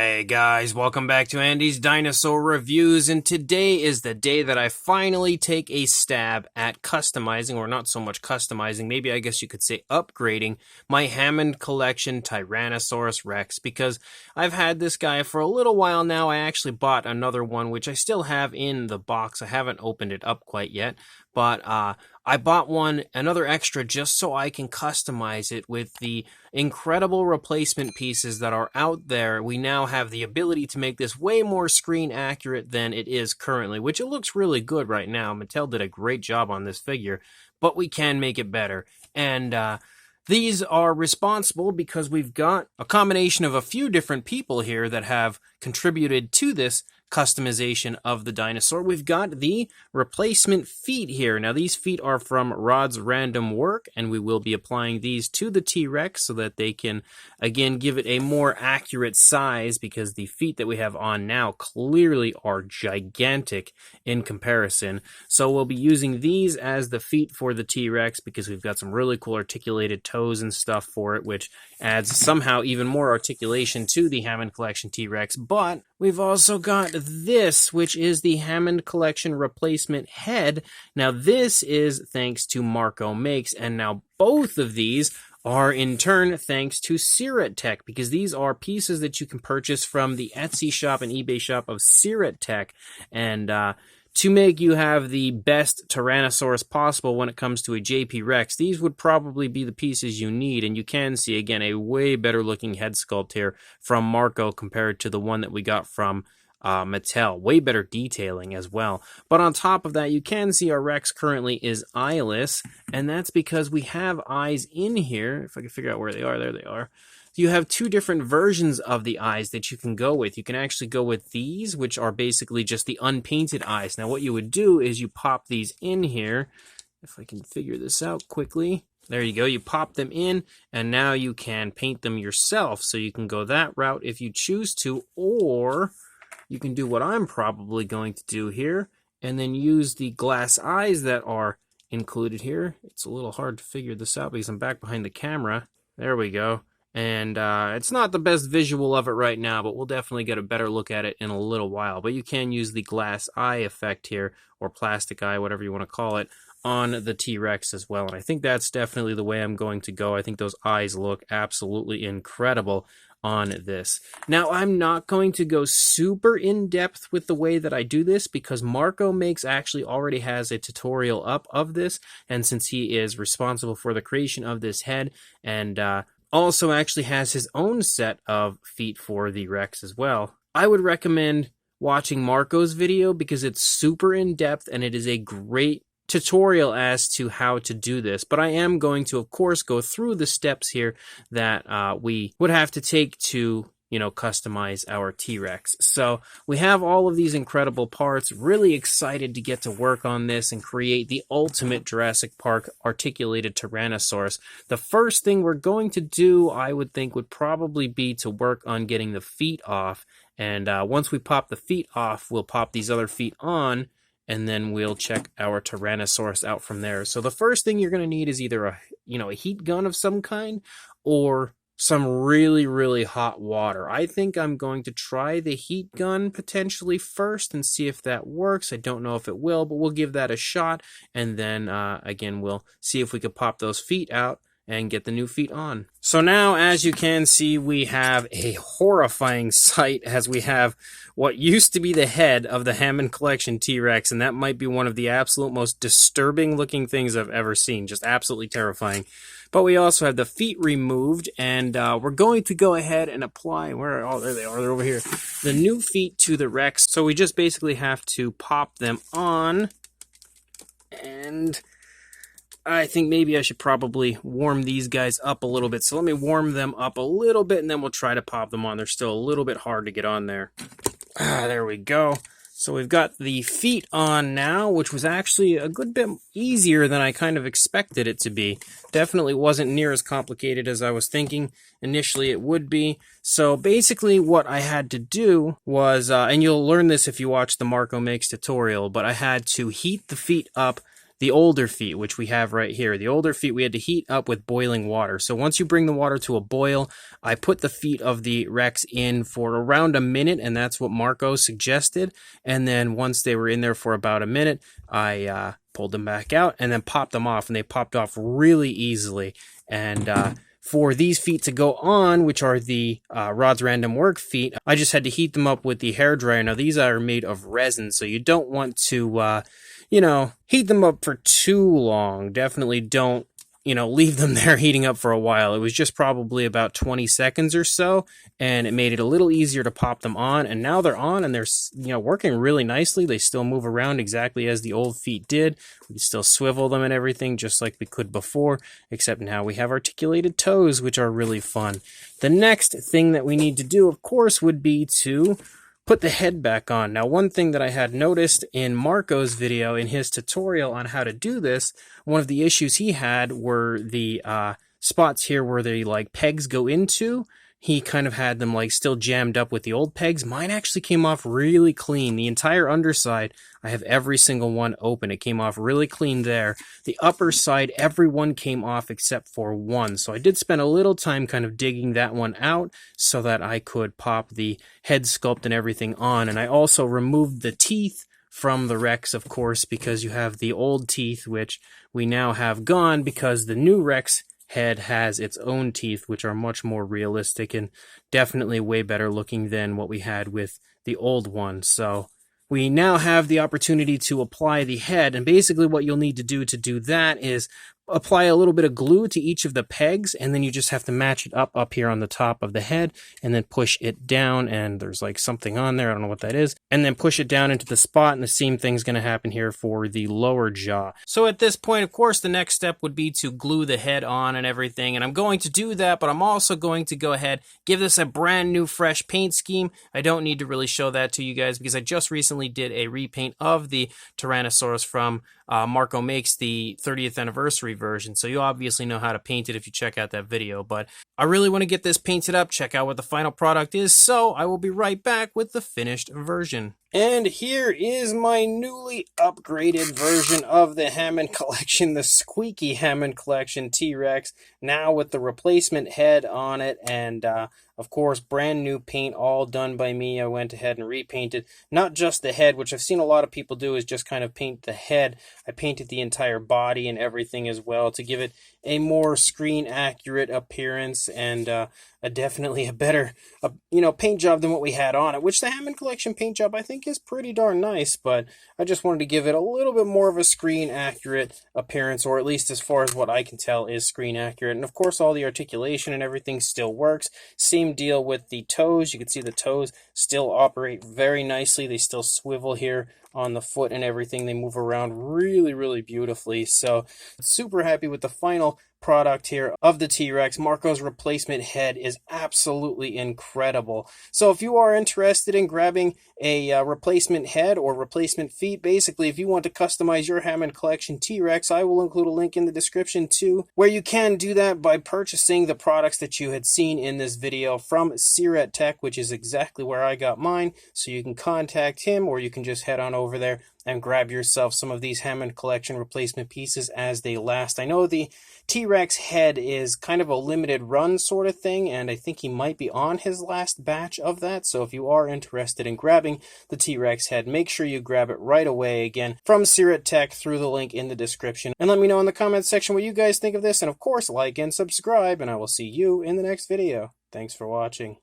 Hey guys, welcome back to Andy's Dinosaur Reviews, and today is the day that I finally take a stab at customizing, or not so much customizing, maybe I guess you could say upgrading, my Hammond collection Tyrannosaurus Rex, because I've had this guy for a little while now. I actually bought another one, which I still have in the box. I haven't opened it up quite yet, but I bought another extra, just so I can customize it with the incredible replacement pieces that are out there. We now have the ability to make this way more screen accurate than it is currently, which it looks really good right now. Mattel did a great job on this figure, but we can make it better. And these are responsible because we've got a combination of a few different people here that have contributed to this customization of the dinosaur. We've got the replacement feet here. Now, these feet are from Rod's Random Work, and we will be applying these to the T-Rex so that they can, again, give it a more accurate size, because the feet that we have on now clearly are gigantic in comparison. So we'll be using these as the feet for the T-Rex because we've got some really cool articulated toes and stuff for it, which adds somehow even more articulation to the Hammond Collection T-Rex. But we've also got this, which is the Hammond Collection replacement head. Now, this is thanks to Marco Makes, and now both of these are in turn thanks to Syrett Tech, because these are pieces that you can purchase from the Etsy shop and eBay shop of Syrett Tech, and to make you have the best Tyrannosaurus possible when it comes to a JP Rex, these would probably be the pieces you need. And you can see, again, a way better looking head sculpt here from Marco compared to the one that we got from Mattel. Way better detailing as well. But on top of that, you can see our Rex currently is eyeless, and that's because we have eyes in here. If I can figure out where they are, there they are. You have two different versions of the eyes that you can go with. You can actually go with these, which are basically just the unpainted eyes. Now, what you would do is you pop these in here. If I can figure this out quickly. There you go. You pop them in, and now you can paint them yourself. So you can go that route if you choose to, or you can do what I'm probably going to do here, and then use the glass eyes that are included here. It's a little hard to figure this out because I'm back behind the camera. There we go. And it's not the best visual of it right now, but we'll definitely get a better look at it in a little while. But you can use the glass eye effect here, or plastic eye, whatever you want to call it, on the T-Rex as well. And I think that's definitely the way I'm going to go. I think those eyes look absolutely incredible on this. Now, I'm not going to go super in-depth with the way that I do this, because Marco Makes actually already has a tutorial up of this, and since he is responsible for the creation of this head, and also actually has his own set of feet for the Rex as well, I would recommend watching Marco's video because it's super in-depth and it is a great tutorial as to how to do this. But I am going to, of course, go through the steps here that we would have to take to, customize our T-Rex. So we have all of these incredible parts. Really excited to get to work on this and create the ultimate Jurassic Park articulated Tyrannosaurus. The first thing we're going to do, I would think, would probably be to work on getting the feet off. And once we pop the feet off, we'll pop these other feet on, and then we'll check our Tyrannosaurus out from there. So the first thing you're going to need is either a heat gun of some kind, or some really, really hot water. I think I'm going to try the heat gun potentially first and see if that works. I don't know if it will, but we'll give that a shot. And then, again, we'll see if we could pop those feet out and get the new feet on. So now, as you can see, we have a horrifying sight, as we have what used to be the head of the Hammond Collection T-Rex, and that might be one of the absolute most disturbing looking things I've ever seen. Just absolutely terrifying. But we also have the feet removed, and we're going to go ahead and apply, there they are, they're over here, the new feet to the Rex. So we just basically have to pop them on, and I think maybe I should probably warm these guys up a little bit. So let me warm them up a little bit, and then we'll try to pop them on. They're still a little bit hard to get on there. There we go. So we've got the feet on now, which was actually a good bit easier than I kind of expected it to be. Definitely wasn't near as complicated as I was thinking initially it would be. So basically what I had to do was, and you'll learn this if you watch the Marco Makes tutorial, but I had to heat the feet up the older feet, which we have right here. The older feet we had to heat up with boiling water. So once you bring the water to a boil, I put the feet of the Rex in for around a minute, and that's what Marco suggested. And then once they were in there for about a minute, I pulled them back out and then popped them off, and they popped off really easily. And for these feet to go on, which are the Rod's Random Work feet, I just had to heat them up with the hairdryer. Now, these are made of resin, so you don't want to, heat them up for too long. Definitely don't, leave them there heating up for a while. It was just probably about 20 seconds or so, and it made it a little easier to pop them on. And now they're on, and they're, working really nicely. They still move around exactly as the old feet did. We can still swivel them and everything just like we could before, except now we have articulated toes, which are really fun. The next thing that we need to do, of course, would be to put the head back on. Now, one thing that I had noticed in Marco's video, in his tutorial on how to do this, one of the issues he had were the spots here where the pegs go into. He kind of had them still jammed up with the old pegs. Mine actually came off really clean. The entire underside, I have every single one open. It came off really clean there. The upper side, every one came off except for one. So I did spend a little time kind of digging that one out so that I could pop the head sculpt and everything on. And I also removed the teeth from the Rex, of course, because you have the old teeth, which we now have gone because the new Rex head has its own teeth, which are much more realistic and definitely way better looking than what we had with the old one. So we now have the opportunity to apply the head, and basically what you'll need to do that is apply a little bit of glue to each of the pegs, and then you just have to match it up here on the top of the head, and then push it down, and there's something on there, I don't know what that is, and then push it down into the spot, and the same thing's going to happen here for the lower jaw. So at this point, of course, the next step would be to glue the head on and everything, and I'm going to do that, but I'm also going to go ahead, give this a brand new fresh paint scheme. I don't need to really show that to you guys because I just recently did a repaint of the Tyrannosaurus from Marco Makes, the 30th anniversary version, so you obviously know how to paint it if you check out that video, but I really want to get this painted up, check out what the final product is, so I will be right back with the finished version. And here is my newly upgraded version of the Hammond collection, the squeaky Hammond collection T-Rex, now with the replacement head on it, and of course, brand new paint, all done by me. I went ahead and repainted not just the head, which I've seen a lot of people do, is just kind of paint the head. I painted the entire body and everything as well to give it a more screen-accurate appearance and definitely a better, paint job than what we had on it, which the Hammond collection paint job I think is pretty darn nice, but I just wanted to give it a little bit more of a screen-accurate appearance, or at least as far as what I can tell is screen-accurate. And of course, all the articulation and everything still works. Same deal with the toes. You can see the toes still operate very nicely. They still swivel here on the foot and everything. They move around really, really beautifully. So super happy with the final product here of the T-Rex. Marco's replacement head is absolutely incredible. So if you are interested in grabbing a replacement head or replacement feet, basically if you want to customize your Hammond collection T-Rex, I will include a link in the description too, where you can do that by purchasing the products that you had seen in this video from Syrett Tech, which is exactly where I got mine. So you can contact him, or you can just head on over there and grab yourself some of these Hammond collection replacement pieces as they last. I know the T-Rex head is kind of a limited run sort of thing, and I think he might be on his last batch of that. So if you are interested in grabbing the T-Rex head, make sure you grab it right away, again, from Syrett Tech through the link in the description. And let me know in the comments section what you guys think of this, and of course, like and subscribe, and I will see you in the next video. Thanks for watching.